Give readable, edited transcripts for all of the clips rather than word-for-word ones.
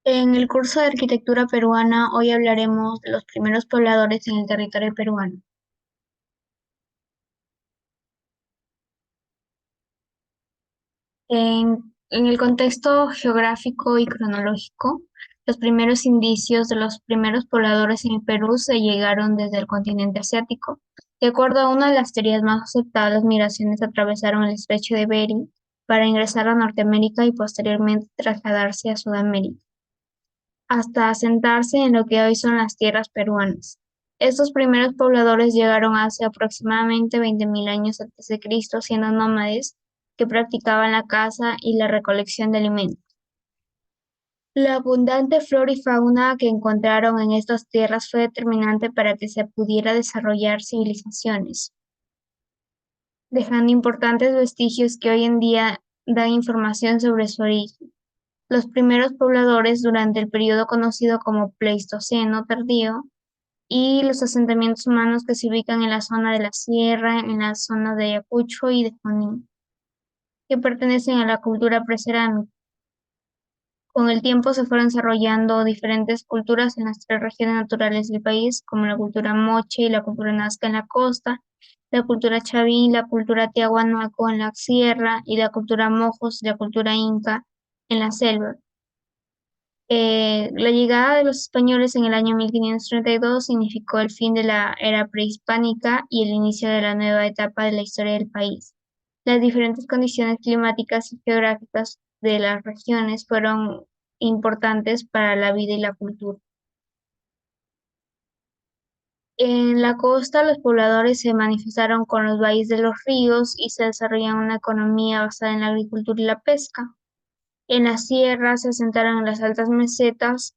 En el curso de arquitectura peruana, hoy hablaremos de los primeros pobladores en el territorio peruano. En el contexto geográfico y cronológico, los primeros indicios de los primeros pobladores en el Perú se llegaron desde el continente asiático. De acuerdo a una de las teorías más aceptadas, las migraciones atravesaron el estrecho de Bering para ingresar a Norteamérica y posteriormente trasladarse a Sudamérica, hasta asentarse en lo que hoy son las tierras peruanas. Estos primeros pobladores llegaron hace aproximadamente 20.000 años antes de Cristo, siendo nómades que practicaban la caza y la recolección de alimentos. La abundante flora y fauna que encontraron en estas tierras fue determinante para que se pudiera desarrollar civilizaciones, dejando importantes vestigios que hoy en día dan información sobre su origen. Los primeros pobladores durante el periodo conocido como Pleistoceno tardío y los asentamientos humanos que se ubican en la zona de la sierra, en la zona de Ayacucho y de Junín, que pertenecen a la cultura precerámica. Con el tiempo se fueron desarrollando diferentes culturas en las tres regiones naturales del país, como la cultura moche y la cultura nazca en la costa, la cultura chavín, la cultura tiahuanaco en la sierra y la cultura mojos y la cultura inca en la selva. La llegada de los españoles en el año 1532 significó el fin de la era prehispánica y el inicio de la nueva etapa de la historia del país. Las diferentes condiciones climáticas y geográficas de las regiones fueron importantes para la vida y la cultura. En la costa, los pobladores se manifestaron con los valles de los ríos y se desarrollaron una economía basada en la agricultura y la pesca. En la sierra se asentaron en las altas mesetas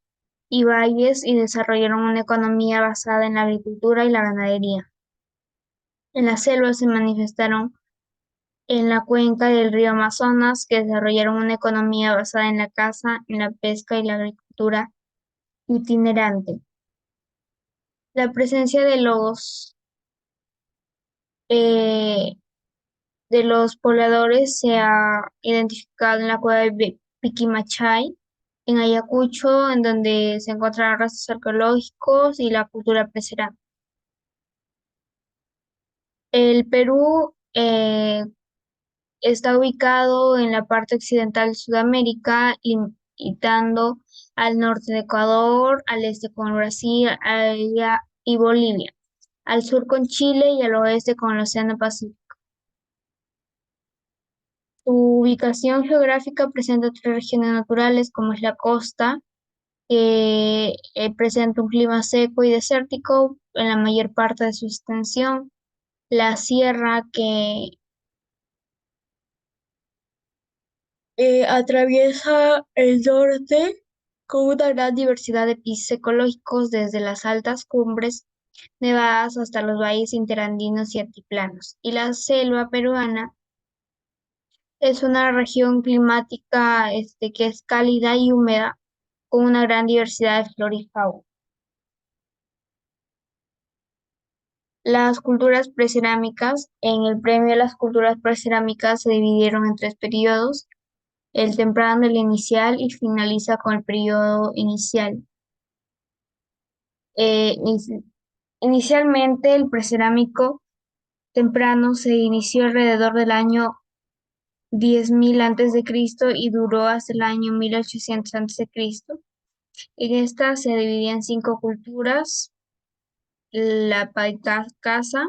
y valles y desarrollaron una economía basada en la agricultura y la ganadería. En la selva se manifestaron en la cuenca del río Amazonas, que desarrollaron una economía basada en la caza, en la pesca y la agricultura itinerante. La presencia eh, de los pobladores se ha identificado en la cueva de Piquimachay, en Ayacucho, en donde se encontraron restos arqueológicos y la cultura precera. El Perú está ubicado en la parte occidental de Sudamérica, limitando al norte de Ecuador, al este con Brasil y Bolivia, al sur con Chile y al oeste con el Océano Pacífico. Su ubicación geográfica presenta tres regiones naturales, como es la costa, que presenta un clima seco y desértico en la mayor parte de su extensión, la sierra, que atraviesa el norte con una gran diversidad de pisos ecológicos, desde las altas cumbres nevadas hasta los valles interandinos y altiplanos. Y la selva peruana es una región climática que es cálida y húmeda, con una gran diversidad de flora y fauna. Las culturas precerámicas. En el premio de las culturas precerámicas se dividieron en tres periodos: el temprano, el inicial y finaliza con el periodo inicial. Eh, inici- Inicialmente, el precerámico temprano se inició alrededor del año 10.000 antes de Cristo y duró hasta el año 1800 antes de Cristo. En esta se dividía en cinco culturas: la Paicasa,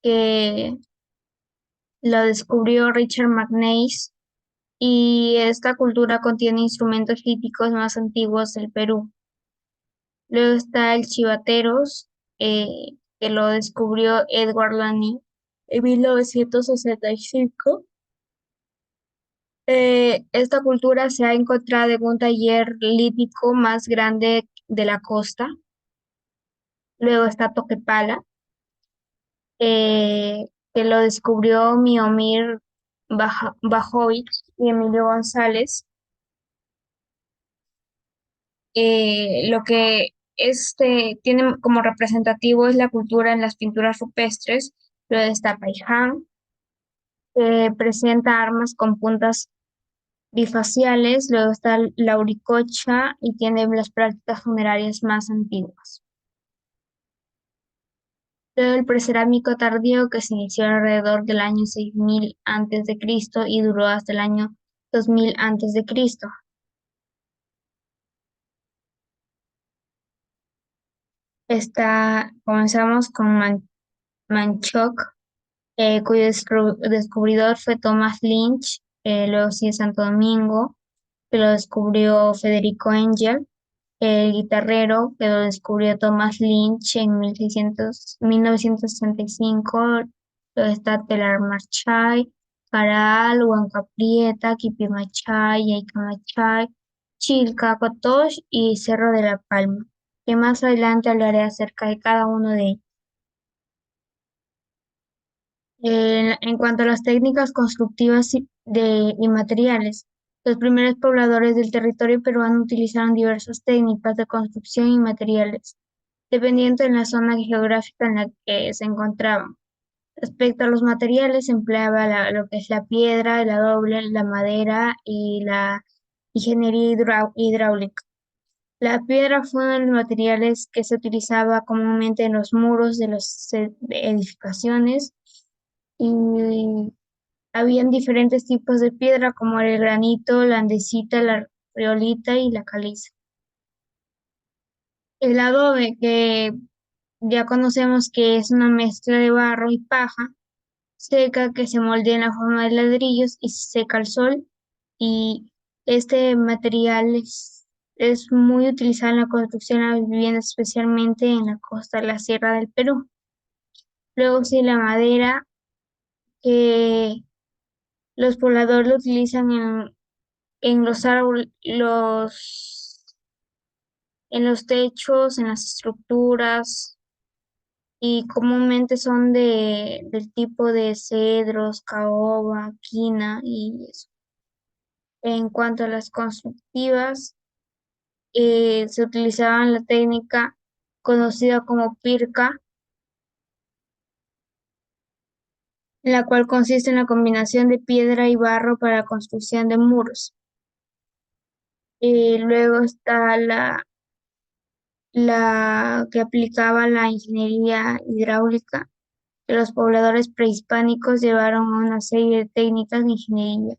que la descubrió Richard McNeice, y esta cultura contiene instrumentos líticos más antiguos del Perú. Luego está el Chivateros, que lo descubrió Edward Lani en 1965. Esta cultura se ha encontrado en un taller lítico más grande de la costa. Luego está Toquepala, que lo descubrió Miomir Bajovic y Emilio González. Lo que tiene como representativo es la cultura en las pinturas rupestres. Luego está Paiján, que presenta armas con puntas bifaciales, luego está la Auricocha y tiene las prácticas funerarias más antiguas. Luego el precerámico tardío que se inició alrededor del año 6000 antes de Cristo y duró hasta el año 2000 antes de Cristo. Comenzamos con Manchoc, cuyo descubridor fue Thomas Lynch, luego sigue Santo Domingo, que lo descubrió Federico Engel, el guitarrero, que lo descubrió Thomas Lynch en 1965, luego está Telar-Machai, Caral, Huancaprieta, Quipimachai, Yaicamachai, Chilca, Cotox y Cerro de la Palma, que más adelante hablaré acerca de cada uno de ellos. En cuanto a las técnicas constructivas y materiales, los primeros pobladores del territorio peruano utilizaron diversas técnicas de construcción y materiales, dependiendo de la zona geográfica en la que se encontraban. Respecto a los materiales, se empleaba lo que es la piedra, el adobe, la madera y la ingeniería hidráulica. La piedra fue uno de los materiales que se utilizaba comúnmente en los muros de las edificaciones y habían diferentes tipos de piedra como el granito, la andesita, la riolita y la caliza. El adobe, que ya conocemos que es una mezcla de barro y paja seca que se moldea en la forma de ladrillos y se seca al sol. Y este material es muy utilizado en la construcción de las viviendas, especialmente en la costa de la Sierra del Perú. Luego sí la madera, que los pobladores lo utilizan en los árboles, en los techos, en las estructuras, y comúnmente son del tipo de cedros, caoba, quina y eso. En cuanto a las constructivas, se utilizaban la técnica conocida como pirca, en la cual consiste en la combinación de piedra y barro para la construcción de muros. Luego está la que aplicaba la ingeniería hidráulica, que los pobladores prehispánicos llevaron a una serie de técnicas de ingeniería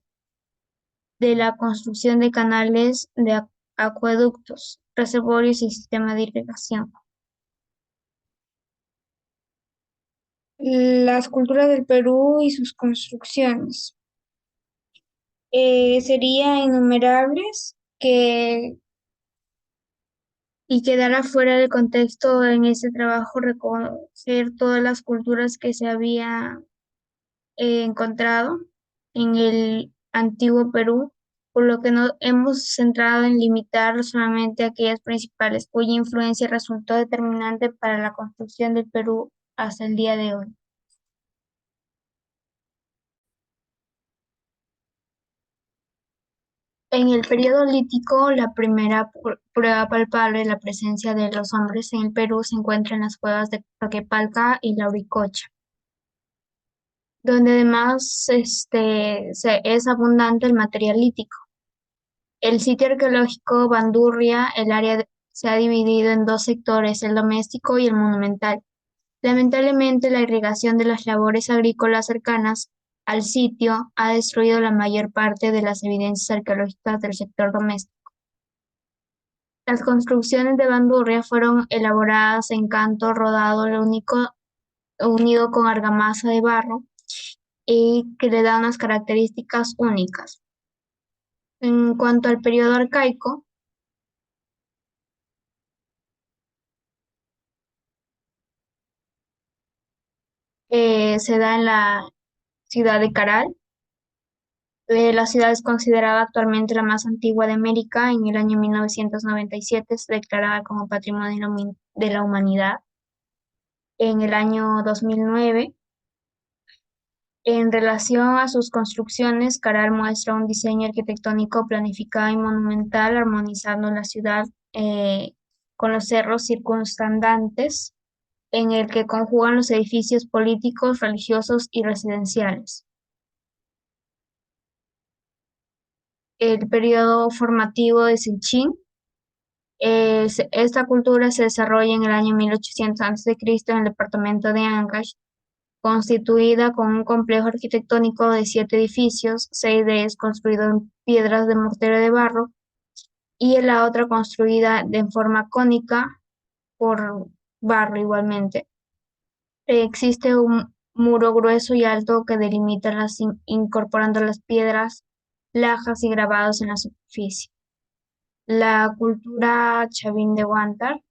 de la construcción de canales de acueductos, reservorios y sistemas de irrigación. Las culturas del Perú y sus construcciones. Serían innumerables y quedara fuera del contexto en este trabajo reconocer todas las culturas que se había encontrado en el antiguo Perú, por lo que nos hemos centrado en limitar solamente aquellas principales cuya influencia resultó determinante para la construcción del Perú hasta el día de hoy. En el periodo lítico, la primera prueba palpable de la presencia de los hombres en el Perú se encuentra en las cuevas de Toquepalca y Lauricocha, donde además es abundante el material lítico. El sitio arqueológico Bandurria, se ha dividido en dos sectores, el doméstico y el monumental. Lamentablemente, la irrigación de las labores agrícolas cercanas al sitio ha destruido la mayor parte de las evidencias arqueológicas del sector doméstico. Las construcciones de Bandurria fueron elaboradas en canto rodado, unido con argamasa de barro y que le da unas características únicas. En cuanto al periodo arcaico, se da en la ciudad de Caral. La ciudad es considerada actualmente la más antigua de América. En el año 1997 es declarada como Patrimonio de la Humanidad. En el año 2009, en relación a sus construcciones, Caral muestra un diseño arquitectónico planificado y monumental, armonizando la ciudad con los cerros circundantes, en el que conjugan los edificios políticos, religiosos y residenciales. el periodo formativo de Sichin. Esta cultura se desarrolla en el año 1800 a.C. en el departamento de Ancash, constituida con un complejo arquitectónico de 7 edificios, 6 de ellos construidos en piedras de mortero de barro y la otra construida en forma cónica por barro igualmente. Existe un muro grueso y alto que delimita incorporando las piedras, lajas y grabados en la superficie. La cultura Chavín de Huántar.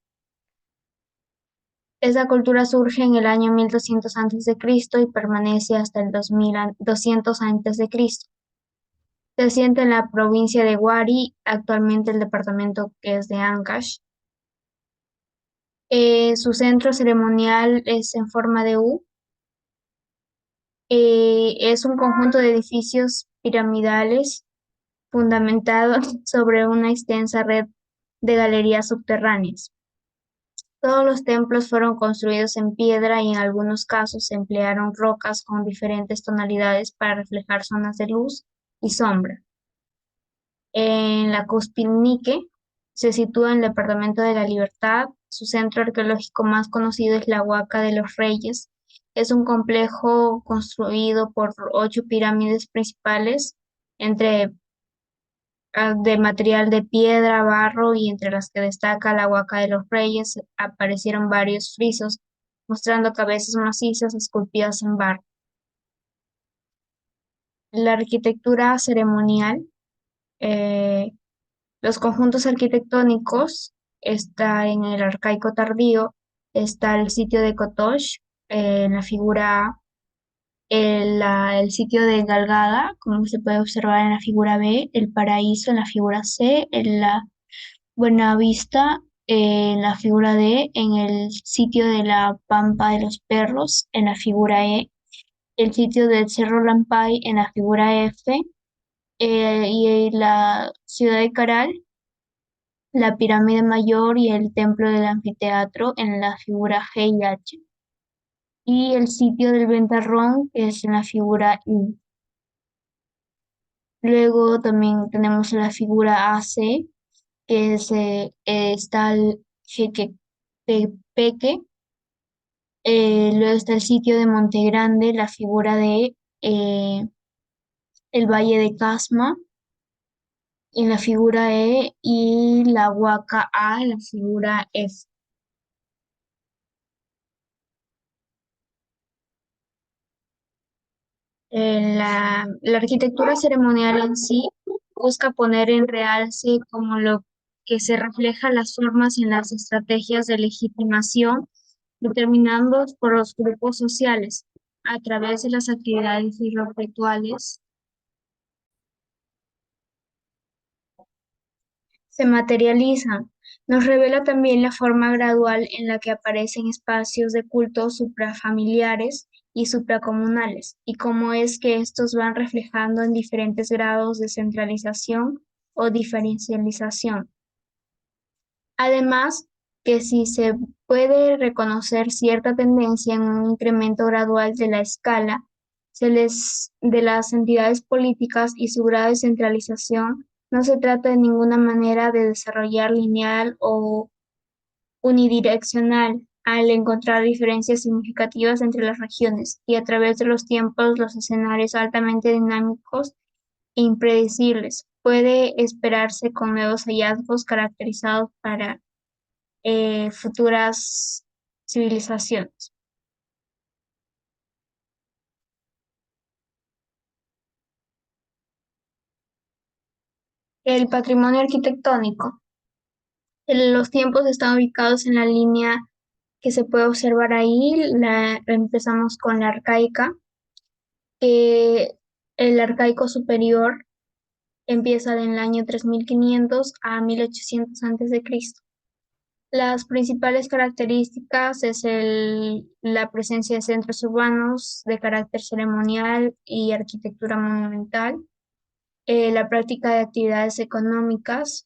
Esa cultura surge en el año 1200 a.C. y permanece hasta el 2200 a.C. Se asienta en la provincia de Wari, actualmente el departamento que es de Ancash. Su centro ceremonial es en forma de U. Es un conjunto de edificios piramidales fundamentado sobre una extensa red de galerías subterráneas. Todos los templos fueron construidos en piedra y en algunos casos se emplearon rocas con diferentes tonalidades para reflejar zonas de luz y sombra. En la Cuspinique se sitúa en el departamento de La Libertad. Su centro arqueológico más conocido es la Huaca de los Reyes. Es un complejo construido por 8 pirámides principales entre de material de piedra, barro y entre las que destaca la Huaca de los Reyes aparecieron varios frisos mostrando cabezas macizas esculpidas en barro. La arquitectura ceremonial, eh, los conjuntos arquitectónicos, está en el arcaico tardío, está el sitio de Kotosh, en la figura A, el sitio de Galgada, como se puede observar en la figura B, el paraíso en la figura C, en la Buenavista, en la figura D, en el sitio de la Pampa de los Perros, en la figura E, el sitio del Cerro Lampai, en la figura F, y la ciudad de Caral, la pirámide mayor y el templo del anfiteatro en la figura G y H, y el sitio del Ventarrón, que es en la figura I. Luego también tenemos la figura AC, que está el Jequetepeque. Luego está el sitio de Monte Grande, la figura de el Valle de Casma en la figura E y la Huaca A en la figura F. La arquitectura ceremonial en sí busca poner en realce como lo que se refleja las formas en las estrategias de legitimación determinados por los grupos sociales a través de las actividades y los rituales se materializan. Nos revela también la forma gradual en la que aparecen espacios de culto suprafamiliares y supracomunales, y cómo es que estos van reflejando en diferentes grados de centralización o diferencialización. Además, que si se puede reconocer cierta tendencia en un incremento gradual de la escala de las entidades políticas y su grado de centralización, no se trata de ninguna manera de desarrollar lineal o unidireccional al encontrar diferencias significativas entre las regiones y a través de los tiempos los escenarios altamente dinámicos e impredecibles. Puede esperarse con nuevos hallazgos caracterizados para futuras civilizaciones. El patrimonio arquitectónico. Los tiempos están ubicados en la línea que se puede observar ahí. Empezamos con la arcaica, que el arcaico superior empieza en el año 3500 a 1800 a.C. Las principales características es la presencia de centros urbanos de carácter ceremonial y arquitectura monumental, la práctica de actividades económicas,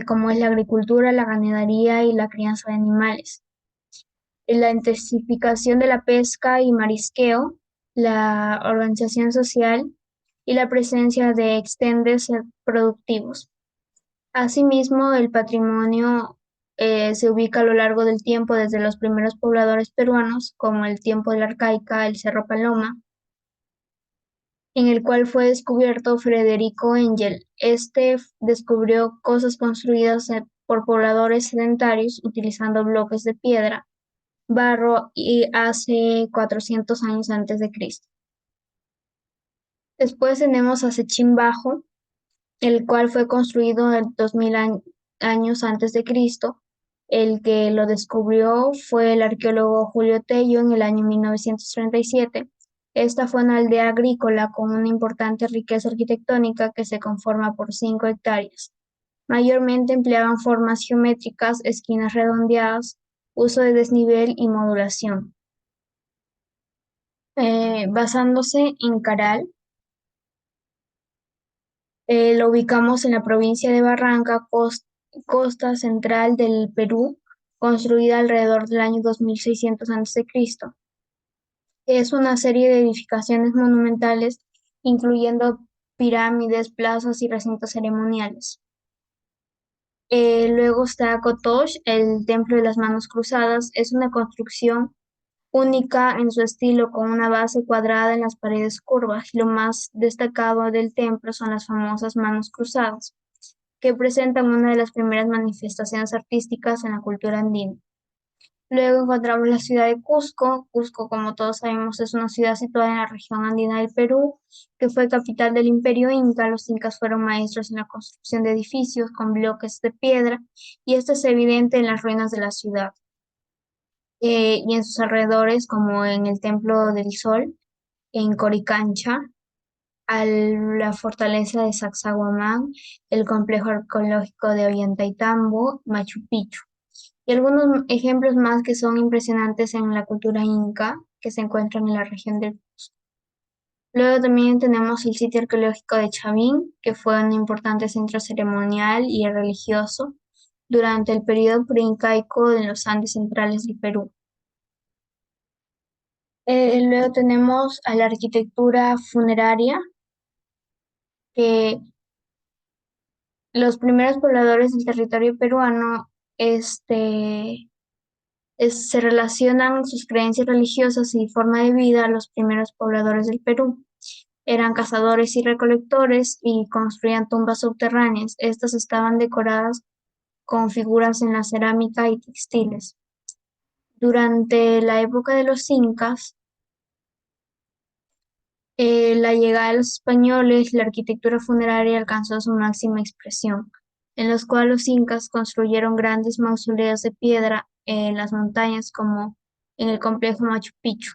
como es la agricultura, la ganadería y la crianza de animales, la intensificación de la pesca y marisqueo, la organización social y la presencia de extendes productivos. Asimismo, el patrimonio se ubica a lo largo del tiempo desde los primeros pobladores peruanos, como el tiempo de la Arcaica, el Cerro Paloma, en el cual fue descubierto Federico Engel. Este descubrió cosas construidas por pobladores sedentarios utilizando bloques de piedra, barro y hace 400 años antes de Cristo. Después tenemos a Sechín Bajo, el cual fue construido en 2000 años antes de Cristo. El que lo descubrió fue el arqueólogo Julio Tello en el año 1937. Esta fue una aldea agrícola con una importante riqueza arquitectónica que se conforma por 5 hectáreas. Mayormente empleaban formas geométricas, esquinas redondeadas, uso de desnivel y modulación. Basándose en Caral, lo ubicamos en la provincia de Barranca, costa central del Perú, construida alrededor del año 2600 a.C. Es una serie de edificaciones monumentales, incluyendo pirámides, plazas y recintos ceremoniales. Luego está Kotosh, el Templo de las Manos Cruzadas. Es una construcción única en su estilo, con una base cuadrada en las paredes curvas. Lo más destacado del templo son las famosas manos cruzadas, que presentan una de las primeras manifestaciones artísticas en la cultura andina. Luego encontramos la ciudad de Cusco. Cusco, como todos sabemos, es una ciudad situada en la región andina del Perú, que fue capital del Imperio Inca. Los incas fueron maestros en la construcción de edificios con bloques de piedra, y esto es evidente en las ruinas de la ciudad y en sus alrededores, como en el Templo del Sol, en Coricancha, a la fortaleza de Sacsayhuamán, el complejo arqueológico de Ollantaytambo, Machu Picchu. Y algunos ejemplos más que son impresionantes en la cultura inca, que se encuentran en la región del Cusco. Luego también tenemos el sitio arqueológico de Chavín, que fue un importante centro ceremonial y religioso durante el periodo preincaico en los Andes centrales del Perú. Luego tenemos a la arquitectura funeraria, que los primeros pobladores del territorio peruano se relacionan sus creencias religiosas y forma de vida a los primeros pobladores del Perú. Eran cazadores y recolectores y construían tumbas subterráneas. Estas estaban decoradas con figuras en la cerámica y textiles. Durante la época de los incas, la llegada de los españoles, la arquitectura funeraria alcanzó su máxima expresión, en los cuales los incas construyeron grandes mausoleos de piedra en las montañas, como en el complejo Machu Picchu.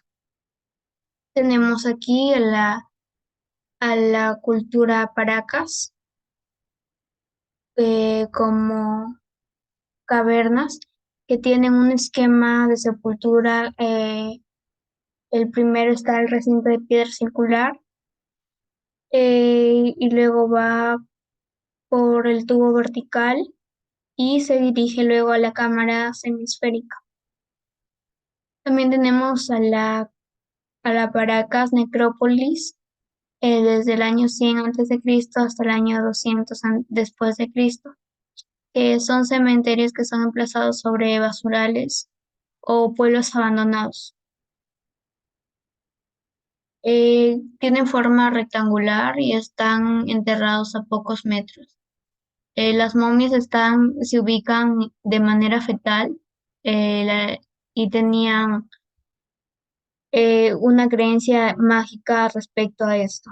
Tenemos aquí a la cultura Paracas, como cavernas que tienen un esquema de sepultura. El primero está el recinto de piedra circular, y luego va por el tubo vertical y se dirige luego a la cámara semisférica. También tenemos a la Paracas Necrópolis, desde el año 100 a.C. hasta el año 200 después de Cristo. Son cementerios que son emplazados sobre basurales o pueblos abandonados. Tienen forma rectangular y están enterrados a pocos metros. Las momias se ubican de manera fetal, y tenían una creencia mágica respecto a esto.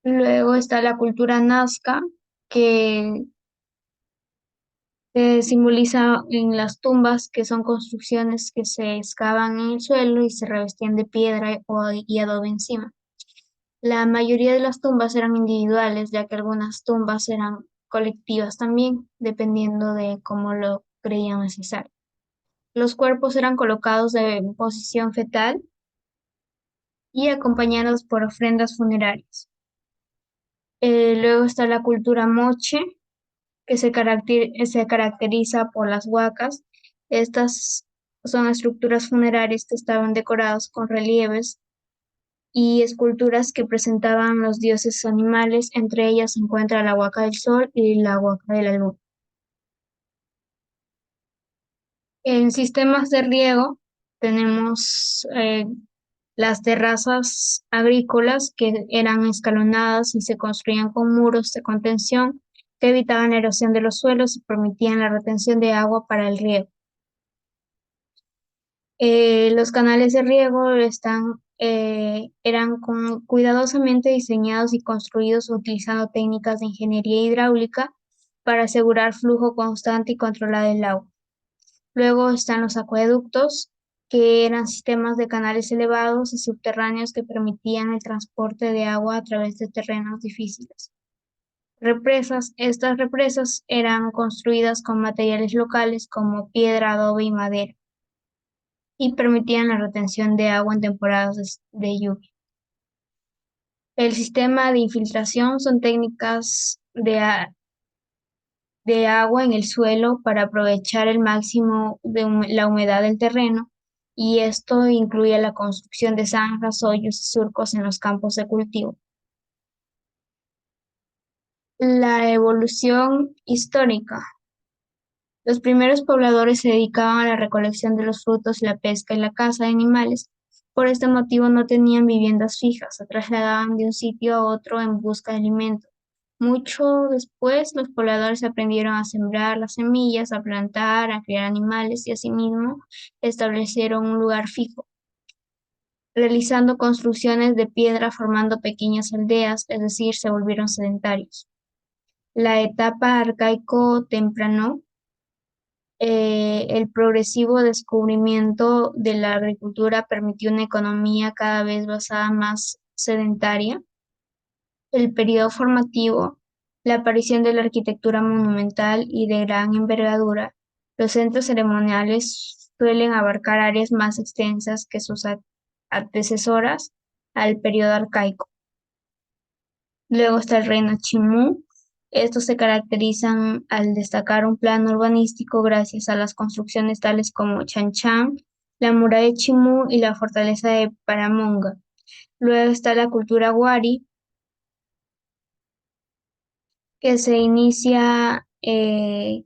Luego está la cultura Nazca, que se simboliza en las tumbas, que son construcciones que se excavan en el suelo y se revestían de piedra y adobe encima. La mayoría de las tumbas eran individuales, ya que algunas tumbas eran colectivas también, dependiendo de cómo lo creían necesario. Los cuerpos eran colocados en posición fetal y acompañados por ofrendas funerarias. Luego está la cultura moche, que se caracteriza por las huacas. Estas son estructuras funerarias que estaban decoradas con relieves y esculturas que presentaban los dioses animales. Entre ellas se encuentra la huaca del sol y la huaca de la luna. En sistemas de riego tenemos las terrazas agrícolas que eran escalonadas y se construían con muros de contención que evitaban la erosión de los suelos y permitían la retención de agua para el riego. Los canales de riego eran cuidadosamente diseñados y construidos utilizando técnicas de ingeniería hidráulica para asegurar flujo constante y controlar el agua. Luego están los acueductos, que eran sistemas de canales elevados y subterráneos que permitían el transporte de agua a través de terrenos difíciles. Represas. Estas represas eran construidas con materiales locales como piedra, adobe y madera y permitían la retención de agua en temporadas de lluvia. El sistema de infiltración son técnicas de agua en el suelo para aprovechar el máximo de la humedad del terreno, y esto incluye la construcción de zanjas, hoyos y surcos en los campos de cultivo. La evolución histórica. Los primeros pobladores se dedicaban a la recolección de los frutos, la pesca y la caza de animales. Por este motivo no tenían viviendas fijas, se trasladaban de un sitio a otro en busca de alimento. Mucho después, los pobladores aprendieron a sembrar las semillas, a plantar, a criar animales y asimismo establecieron un lugar fijo, realizando construcciones de piedra formando pequeñas aldeas, es decir, se volvieron sedentarios. La etapa arcaico-temprano. El progresivo descubrimiento de la agricultura permitió una economía cada vez basada más sedentaria. El periodo formativo, la aparición de la arquitectura monumental y de gran envergadura. Los centros ceremoniales suelen abarcar áreas más extensas que sus antecesoras al periodo arcaico. Luego está el reino Chimú. Estos se caracterizan al destacar un plano urbanístico gracias a las construcciones tales como Chan Chan, la muralla de Chimú y la fortaleza de Paramonga. Luego está la cultura Wari, que se inicia en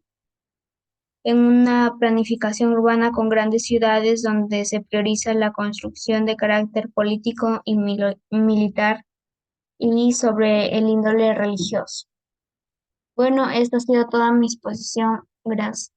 una planificación urbana con grandes ciudades donde se prioriza la construcción de carácter político y militar y sobre el índole religioso. Bueno, esta ha sido toda mi exposición. Gracias.